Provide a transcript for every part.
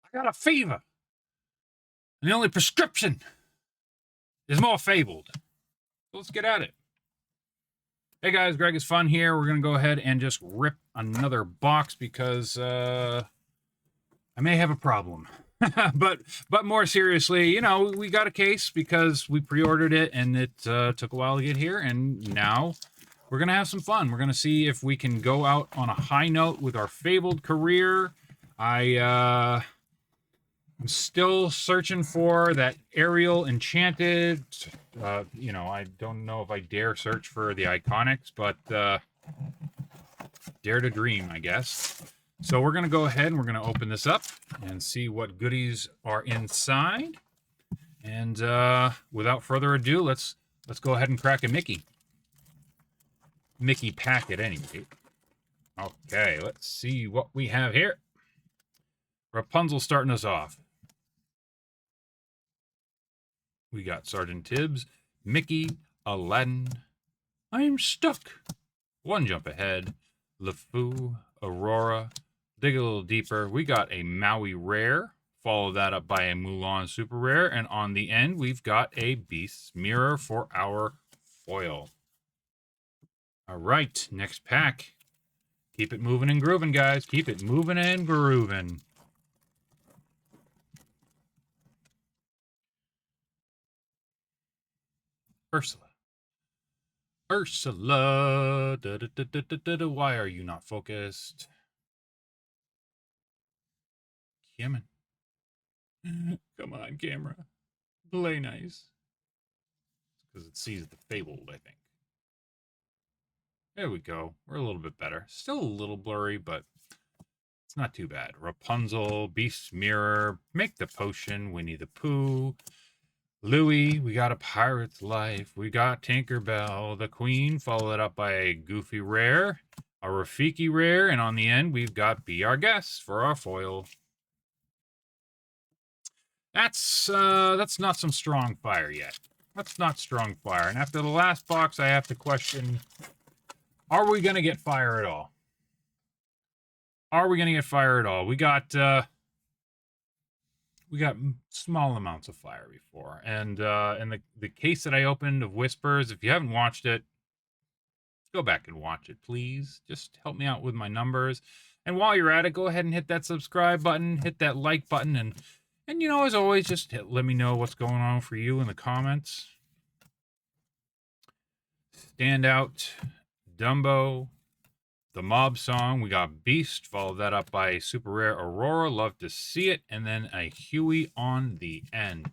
I got a fever. And the only prescription is more Fabled. So let's get at it. Hey guys, Greg is Fun here. We're going to go ahead and just rip another box because I may have a problem. but more seriously, you know, we got a case because we pre-ordered it and it took a while to get here, and now we're going to have some fun. We're going to see if we can go out on a high note with our Fabled career. I'm still searching for that Ariel Enchanted. You know, I don't know if I dare search for the Iconics, but dare to dream, I guess. So we're going to go ahead and we're going to open this up and see what goodies are inside. And without further ado, let's go ahead and crack a Mickey. Mickey pack at any rate. Okay, let's see what we have here. Rapunzel starting us off. We got Sergeant Tibbs, Mickey, Aladdin. I'm stuck. One jump ahead. LeFou, Aurora. Dig a little deeper. We got a Maui Rare. Follow that up by a Mulan Super Rare. And on the end, we've got a Beast's Mirror for our foil. All right, next pack. Keep it moving and grooving, guys. Keep it moving and grooving. Ursula. Ursula. Why are you not focused? Yemen. Come on, camera. Play nice. Because it sees the Fabled, I think. There we go. We're a little bit better. Still a little blurry, but it's not too bad. Rapunzel, Beast's Mirror, Make the Potion, Winnie the Pooh, Louie, we got a Pirate's Life, we got Tinkerbell, the Queen, followed up by a Goofy Rare, a Rafiki Rare, and on the end, we've got Be Our Guest for our foil. That's not some strong fire yet. That's not strong fire. And after the last box, I have to question, are we going to get fire at all? Are we going to get fire at all? We got small amounts of fire before. And in the case that I opened of Whispers, if you haven't watched it, go back and watch it, please. Just help me out with my numbers. And while you're at it, go ahead and hit that subscribe button, hit that like button, and you know, as always, just let me know what's going on for you in the comments. Standout, Dumbo, the Mob Song. We got Beast, follow that up by a Super Rare Aurora, love to see it, and then a Huey on the end.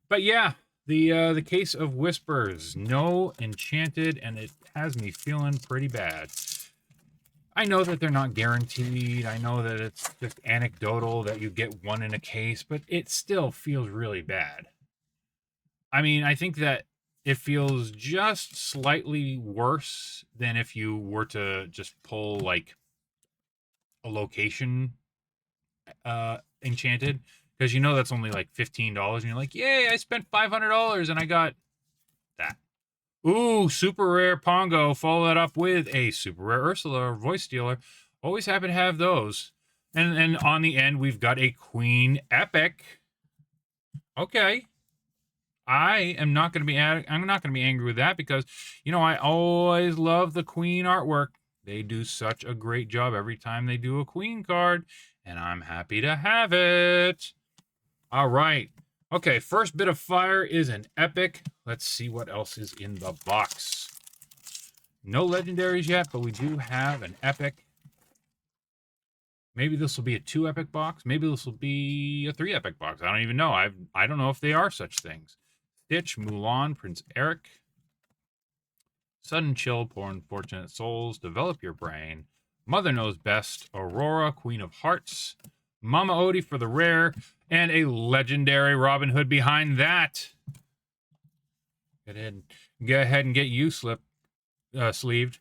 But yeah, the case of Whispers, no Enchanted, and it has me feeling pretty bad. I know that they're not guaranteed. I know that it's just anecdotal that you get one in a case, but it still feels really bad. I mean, I think that it feels just slightly worse than if you were to just pull like a location Enchanted, because you know that's only like $15 and you're like, yay, I spent $500 and I got that. Ooh, Super Rare Pongo. Follow that up with a Super Rare Ursula or Voice Stealer. Always happy to have those. And on the end, we've got a Queen Epic. Okay. I'm not going to be angry with that because, you know, I always love the Queen artwork. They do such a great job every time they do a Queen card, and I'm happy to have it. All right. Okay, first bit of fire is an Epic. Let's see what else is in the box. No legendaries yet, but we do have an Epic. Maybe this will be a 2 Epic box. Maybe this will be a 3 Epic box. I don't even know. I don't know if they are such things. Stitch, Mulan, Prince Eric. Sudden Chill, Poor Unfortunate Souls, Develop Your Brain. Mother Knows Best, Aurora, Queen of Hearts. Mama Odie for the rare, and a legendary Robin Hood behind that. Go ahead and get you sleeved.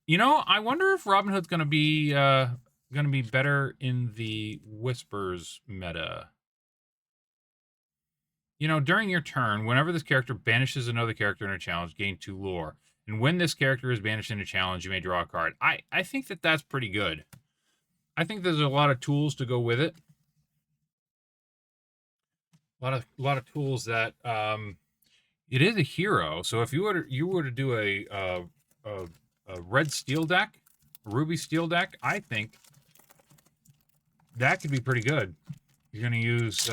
You know, I wonder if Robin Hood's gonna be better in the Whispers meta. You know, during your turn, whenever this character banishes another character in a challenge, gain 2 lore. And when this character is banished in a challenge, you may draw a card. I think that that's pretty good. I think there's a lot of tools to go with it. lot of tools that it is a hero. So if you were to do a, a red steel deck, a ruby steel deck, I think that could be pretty good. You're gonna use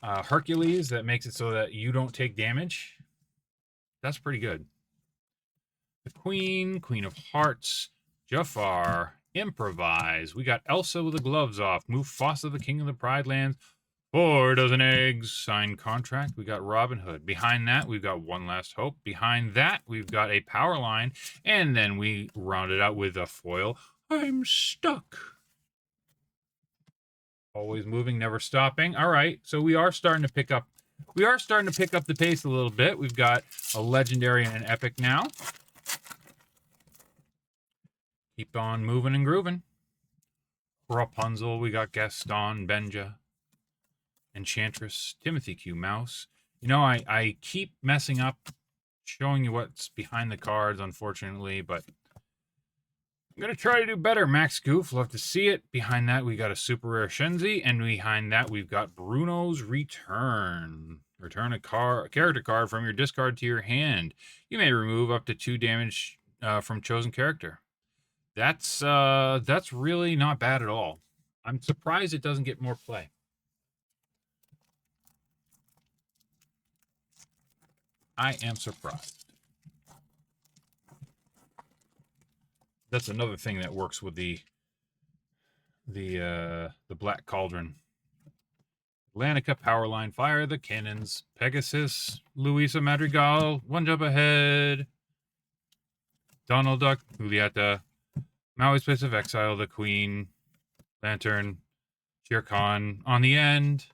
Hercules that makes it so that you don't take damage. That's pretty good. The Queen, Queen of Hearts, Jafar, Improvise. We got Elsa with the gloves off. Mufasa, the King of the Pride Lands. 4 dozen eggs. Signed contract. We got Robin Hood. Behind that, we've got One Last Hope. Behind that, we've got a power line. And then we round it out with a foil. I'm stuck. Always moving, never stopping. All right, so we are starting to pick up. We are starting to pick up the pace a little bit. We've got a legendary and an epic now. Keep on moving and grooving. Rapunzel, we got Gaston, Benja, Enchantress, Timothy Q. Mouse. You know, I keep messing up showing you what's behind the cards, unfortunately, but I'm going to try to do better. Max Goof, love to see it. Behind that, we got a super rare Shenzi, and behind that, we've got Bruno's Return. Return a character card from your discard to your hand. You may remove up to 2 damage from chosen character. That's really not bad at all. I'm surprised it doesn't get more play. I am surprised. That's another thing that works with the Black Cauldron. Atlantica, Powerline, Fire the Cannons, Pegasus, Luisa Madrigal, One Jump Ahead, Donald Duck, Julieta, Maui's Place of Exile, the Queen, Lantern, Shere Khan on the end.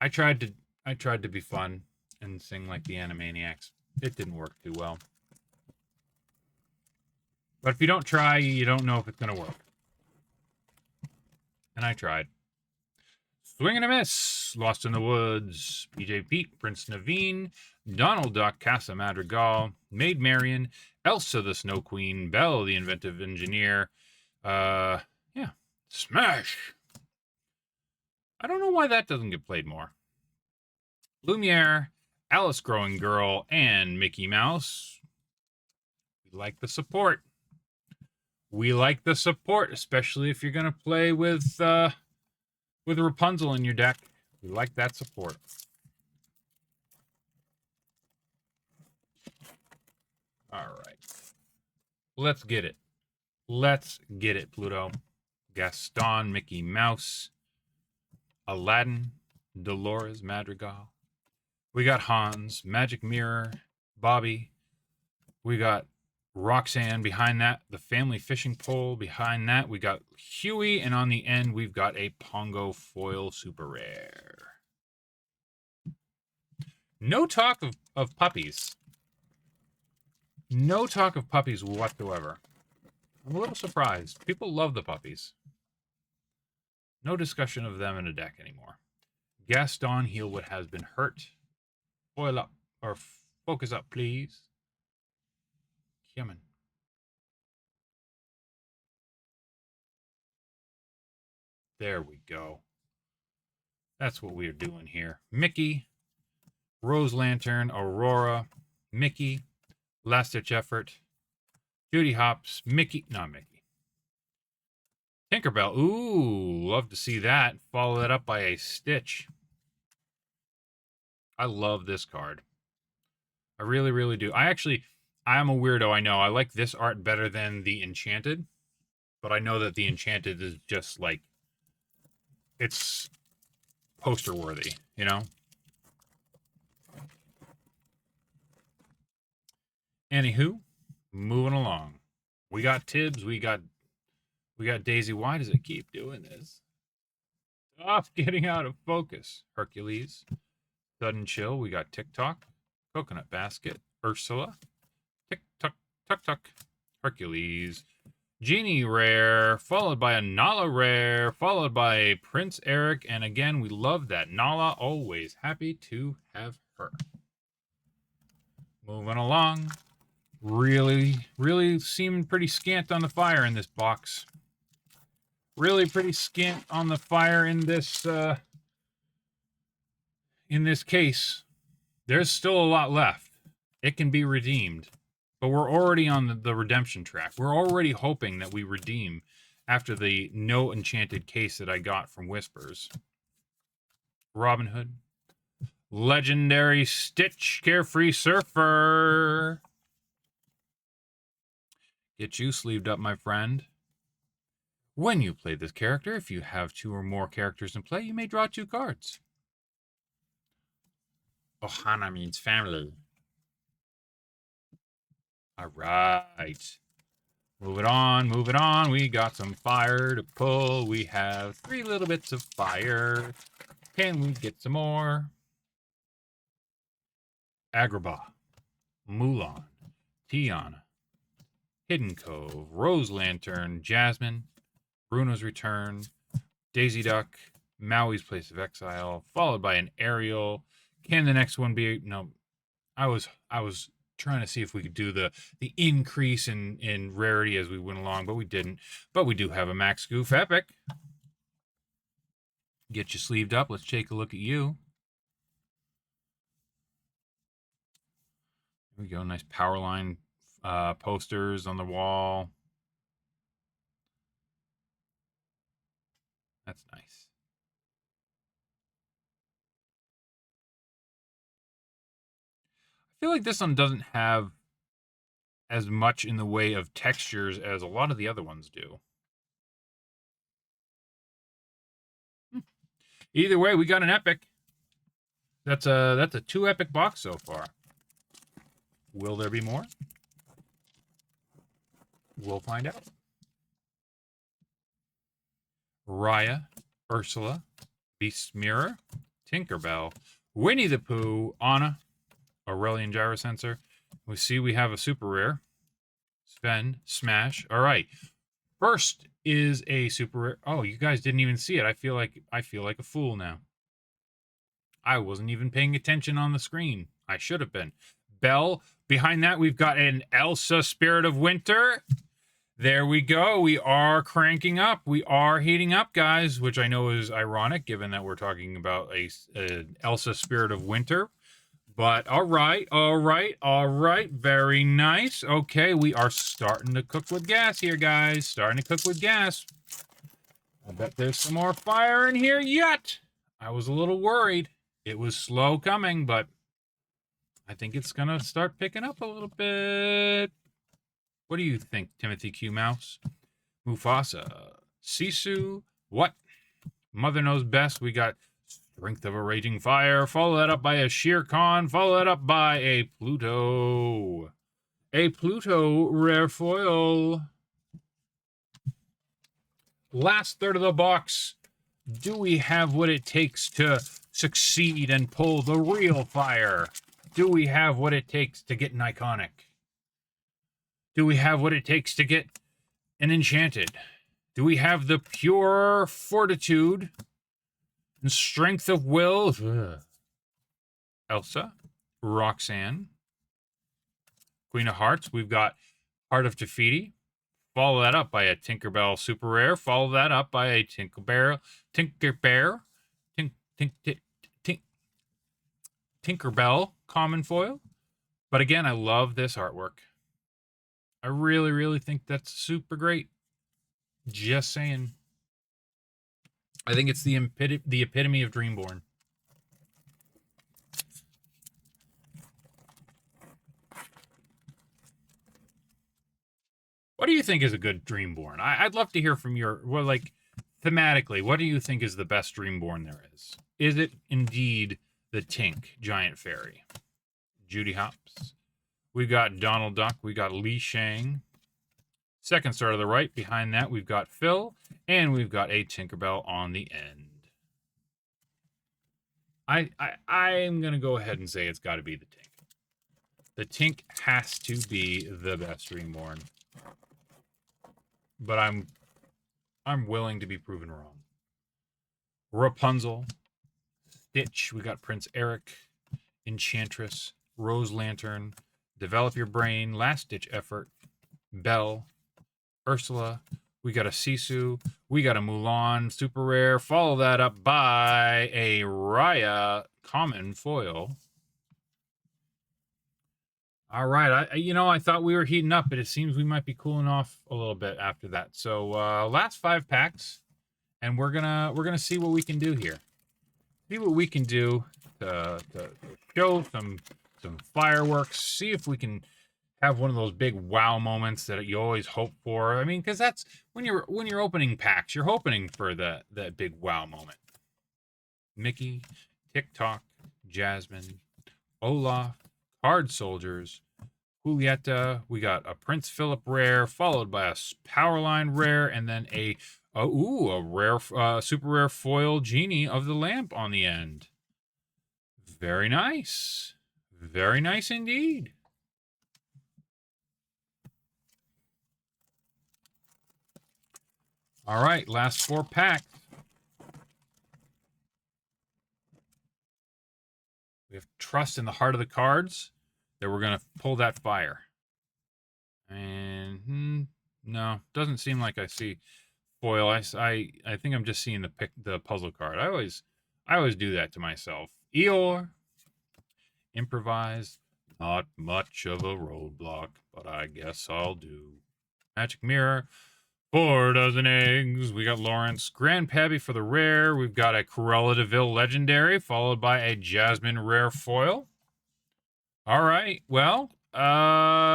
I tried to be fun and sing like the Animaniacs. It didn't work too well. But if you don't try, you don't know if it's going to work. And I tried. Swing and a Miss, Lost in the Woods, PJ Pete, Prince Naveen, Donald Duck, Casa Madrigal, Maid Marian, Elsa the Snow Queen, Belle the Inventive Engineer, yeah, Smash. I don't know why that doesn't get played more. Lumiere, Alice Growing Girl, and Mickey Mouse. We like the support. We like the support, especially if you're going to play with Rapunzel in your deck. We like that support. All right. Let's get it. Let's get it, Pluto. Gaston, Mickey Mouse, Aladdin, Dolores Madrigal. We got Hans, Magic Mirror, Bobby. We got Roxanne. Behind that, the Family Fishing Pole. Behind that, we got Huey. And on the end, we've got a Pongo Foil Super Rare. No talk of puppies. No talk of puppies whatsoever. I'm a little surprised. People love the puppies. No discussion of them in a deck anymore. Gaston Heelwood has been hurt. Foil up, or focus up, please. Human. There we go. That's what we're doing here. Mickey, Rose Lantern, Aurora, Mickey, Last Ditch Effort, Judy Hopps, Mickey, not Mickey. Tinkerbell, ooh, love to see that. Follow that up by a Stitch. I love this card. I really, really do. I'm a weirdo, I know. I like this art better than the Enchanted, but I know that the Enchanted is just like, it's poster worthy, you know? Anywho, moving along. We got Tibbs, we got Daisy. Why does it keep doing this? Stop getting out of focus. Hercules, Sudden Chill, we got TikTok, Coconut Basket, Ursula, Tick Tuck, Tuck Tuck, Hercules, Genie Rare, followed by a Nala Rare, followed by Prince Eric, and again, we love that Nala, always happy to have her. Moving along. Really seeming pretty scant on the fire in this box. Really pretty skint on the fire in this case. There's still a lot left. It can be redeemed. But we're already on the redemption track. We're already hoping that we redeem after the no enchanted case that I got from Whispers. Robin Hood. Legendary Stitch, Carefree Surfer. Get you sleeved up, my friend. When you play this character, if you have 2 or more characters in play, you may draw 2 cards. Ohana means family. All right. Move it on, move it on. We got some fire to pull. We have 3 little bits of fire. Can we get some more? Agrabah, Mulan, Tiana, Hidden Cove, Rose Lantern, Jasmine, Bruno's Return, Daisy Duck, Maui's Place of Exile, followed by an Ariel. Can the next one be? No, I was trying to see if we could do the increase in rarity as we went along, but we didn't. But we do have a Max Goof Epic. Get you sleeved up. Let's take a look at you. Here we go. Nice power line posters on the wall. That's nice. I feel like this one doesn't have as much in the way of textures as a lot of the other ones do. Either way, we got an epic. That's a 2 epic box so far. Will there be more? We'll find out. Raya, Ursula, Beast's Mirror, Tinkerbell, Winnie the Pooh, Anna, Aurelian Gyrosensor. We see we have a super rare. Sven, Smash. All right. First is a super rare. Oh, you guys didn't even see it. I feel like a fool now. I wasn't even paying attention on the screen. I should have been. Belle. Behind that, we've got an Elsa Spirit of Winter. There we go. We are cranking up. We are heating up, guys, which I know is ironic given that we're talking about a Elsa Spirit of Winter. But all right. Very nice. Okay, we are starting to cook with gas here, guys. Starting to cook with gas. I bet there's some more fire in here yet. I was a little worried. It was slow coming, but I think it's going to start picking up a little bit. What do you think, Timothy Q. Mouse? Mufasa. Sisu. What? Mother knows best. We got Strength of a Raging Fire. Follow that up by a Shere Khan. Follow that up by a Pluto. A Pluto rare foil. Last third of the box. Do we have what it takes to succeed and pull the real fire? Do we have what it takes to get an iconic? Do we have what it takes to get an enchanted? Do we have the pure fortitude and strength of will? Elsa, Roxanne, Queen of Hearts. We've got Heart of Tefiti. Follow that up by a Tinkerbell super rare. Follow that up by a Tinkerbell common foil. But again, I love this artwork. I really, really think that's super great. Just saying. I think it's the epitome of Dreamborn. What do you think is a good Dreamborn? I'd love to hear from your, well, like, thematically, what do you think is the best Dreamborn there is? Is it indeed the Tink Giant Fairy? Judy Hopps. We've got Donald Duck. We got Li Shang. Second star to the right. Behind that, we've got Phil. And we've got a Tinkerbell on the end. I'm going to go ahead and say it's got to be the Tink. The Tink has to be the best Dreamborn. But I'm willing to be proven wrong. Rapunzel. Stitch. We got Prince Eric. Enchantress. Rose Lantern. Develop Your Brain. Last Ditch Effort. Belle. Ursula. We got a Sisu. We got a Mulan super rare. Follow that up by a Raya common foil. All right, I thought we were heating up, but it seems we might be cooling off a little bit after that. So last 5 packs, and we're gonna see what we can do here. See what we can do to show some fireworks. See if we can have one of those big wow moments that you always hope for. I mean, because that's when you're opening packs, you're hoping for that big wow moment. Mickey, TikTok, Jasmine, Olaf, Card Soldiers, Julieta. We got a Prince Philip rare, followed by a Powerline rare, and then a rare, super rare foil Genie of the Lamp on the end. Very nice. Very nice indeed. All right, last 4 packs. We have trust in the heart of the cards that we're going to pull that fire. And no, doesn't seem like I see foil. I think I'm just seeing the puzzle card. I always do that to myself. Eeyore, improvise, not much of a roadblock, but I guess I'll do. Magic Mirror, 4 dozen eggs. We got Lawrence, Grand Pabby for the rare. We've got a Cruella de Vil legendary, followed by a Jasmine rare foil. All right, well,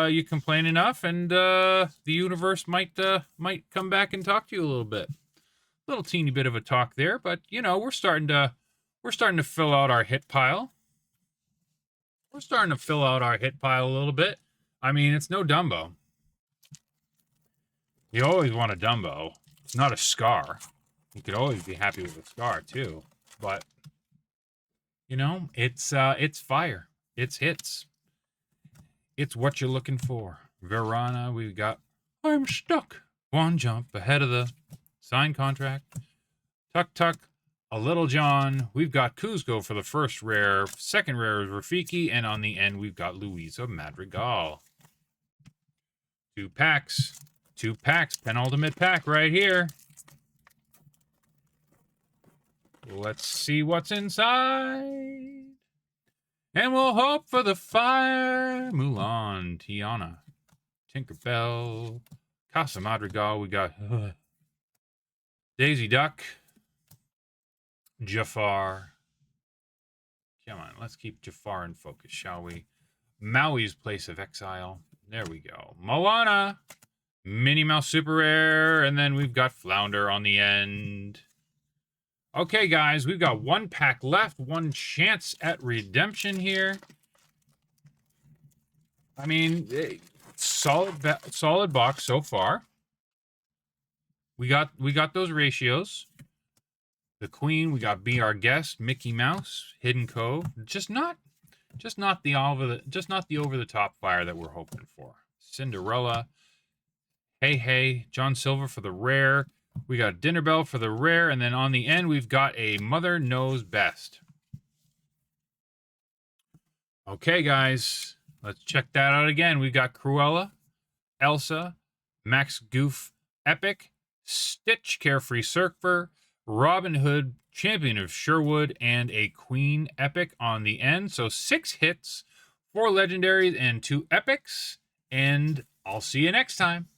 you complain enough, and the universe might come back and talk to you a little bit. Little teeny bit of a talk there, but we're starting to fill out our hit pile. We're starting to fill out our hit pile a little bit. I mean, it's no Dumbo. You always want a Dumbo. It's not a Scar. You could always be happy with a Scar too, but it's fire. It's hits. It's what you're looking for. Verana, we've got I'm Stuck. One jump ahead of the signed contract. Tuck Tuck, a Little John. We've got Kuzco for the first rare. Second rare is Rafiki. And on the end, we've got Louisa Madrigal. 2 packs. 2 packs. Penultimate pack right here. Let's see what's inside. And we'll hope for the fire. Mulan, Tiana, Tinkerbell, Casa Madrigal. We got Daisy Duck, Jafar. Come on, let's keep Jafar in focus, shall we? Maui's Place of Exile. There we go. Moana, Minnie Mouse Super Rare, and then we've got Flounder on the end. Okay, guys, we've got 1 pack left, 1 chance at redemption here. I mean, solid box so far. We got those ratios. The Queen, we got Be Our Guest, Mickey Mouse, Hidden Cove. Just not the over the top fire that we're hoping for. Cinderella. Hey Hey, John Silver for the rare. We got Dinner Bell for the rare, and then on the end, we've got a Mother Knows Best. Okay, guys, let's check that out again. We've got Cruella, Elsa, Max Goof Epic, Stitch Carefree Surfer, Robin Hood, Champion of Sherwood, and a Queen Epic on the end. So 6 hits, 4 legendaries, and 2 epics. And I'll see you next time.